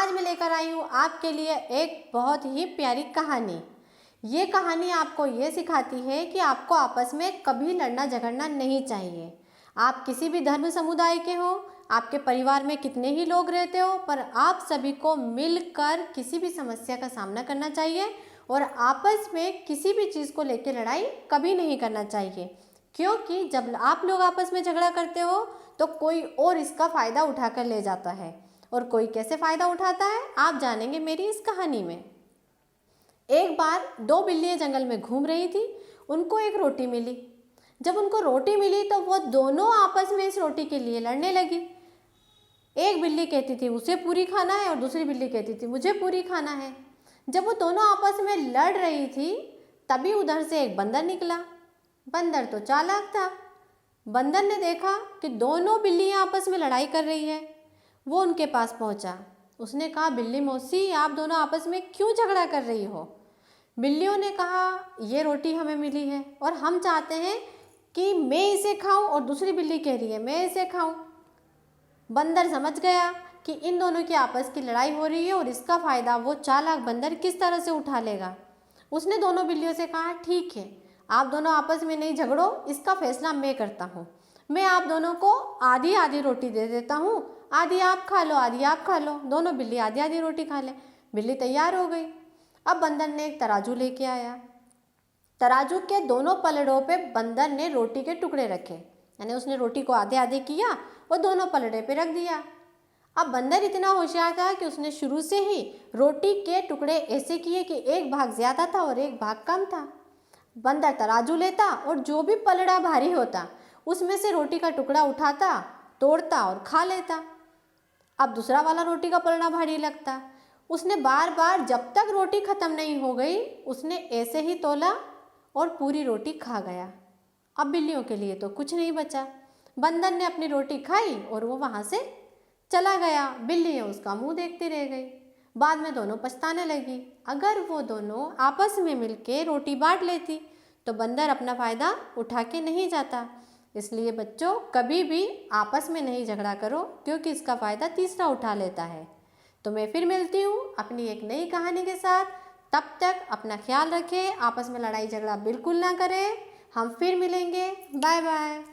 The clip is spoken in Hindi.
आज मैं लेकर आई हूँ आपके लिए एक बहुत ही प्यारी कहानी। ये कहानी आपको ये सिखाती है कि आपको आपस में कभी लड़ना झगड़ना नहीं चाहिए। आप किसी भी धर्म समुदाय के हो, आपके परिवार में कितने ही लोग रहते हो, पर आप सभी को मिलकर किसी भी समस्या का सामना करना चाहिए और आपस में किसी भी चीज़ को लेकर लड़ाई कभी नहीं करना चाहिए। क्योंकि जब आप लोग आपस में झगड़ा करते हो तो कोई और इसका फ़ायदा उठाकर ले जाता है, और कोई कैसे फ़ायदा उठाता है आप जानेंगे मेरी इस कहानी में। एक बार दो बिल्लियाँ जंगल में घूम रही थी। उनको एक रोटी मिली। जब उनको रोटी मिली तो वो दोनों आपस में इस रोटी के लिए लड़ने लगी। एक बिल्ली कहती थी उसे पूरी खाना है और दूसरी बिल्ली कहती थी मुझे पूरी खाना है। जब वो दोनों आपस में लड़ रही थी तभी उधर से एक बंदर निकला। बंदर तो चालाक था। बंदर ने देखा कि दोनों बिल्लियाँ आपस में लड़ाई कर रही है। वो उनके पास पहुंचा। उसने कहा, बिल्ली मौसी, आप दोनों आपस में क्यों झगड़ा कर रही हो? बिल्लियों ने कहा, ये रोटी हमें मिली है और हम चाहते हैं कि मैं इसे खाऊं और दूसरी बिल्ली कह रही है मैं इसे खाऊं। बंदर समझ गया कि इन दोनों की आपस की लड़ाई हो रही है और इसका फ़ायदा वो चालाक बंदर किस तरह से उठा लेगा। उसने दोनों बिल्लियों से कहा, ठीक है, आप दोनों आपस में नहीं झगड़ो, इसका फैसला मैं करता हूँ। मैं आप दोनों को आधी आधी रोटी दे देता हूँ, आधी आप खा लो आधी आप खा लो। दोनों बिल्ली आधी आधी रोटी खा ले। बिल्ली तैयार हो गई। अब बंदर ने एक तराजू लेके आया। तराजू के दोनों पलड़ों पे बंदर ने रोटी के टुकड़े रखे, यानी उसने रोटी को आधे आधे किया और दोनों पलड़े पे रख दिया। अब बंदर इतना होशियार था कि उसने शुरू से ही रोटी के टुकड़े ऐसे किए कि एक भाग ज़्यादा था और एक भाग कम था। बंदर तराजू लेता और जो भी पलड़ा भारी होता उसमें से रोटी का टुकड़ा उठाता, तोड़ता और खा लेता। अब दूसरा वाला रोटी का पलड़ा भारी लगता। उसने बार बार जब तक रोटी खत्म नहीं हो गई उसने ऐसे ही तोला और पूरी रोटी खा गया। अब बिल्लियों के लिए तो कुछ नहीं बचा। बंदर ने अपनी रोटी खाई और वो वहाँ से चला गया। बिल्लियाँ उसका मुंह देखती रह गई। बाद में दोनों पछताने लगी। अगर वो दोनों आपस में मिलके रोटी बांट लेती तो बंदर अपना फ़ायदा उठा के नहीं जाता। इसलिए बच्चों, कभी भी आपस में नहीं झगड़ा करो, क्योंकि इसका फ़ायदा तीसरा उठा लेता है। तो मैं फिर मिलती हूँ अपनी एक नई कहानी के साथ। तब तक अपना ख्याल रखें, आपस में लड़ाई झगड़ा बिल्कुल ना करें। हम फिर मिलेंगे। Bye bye.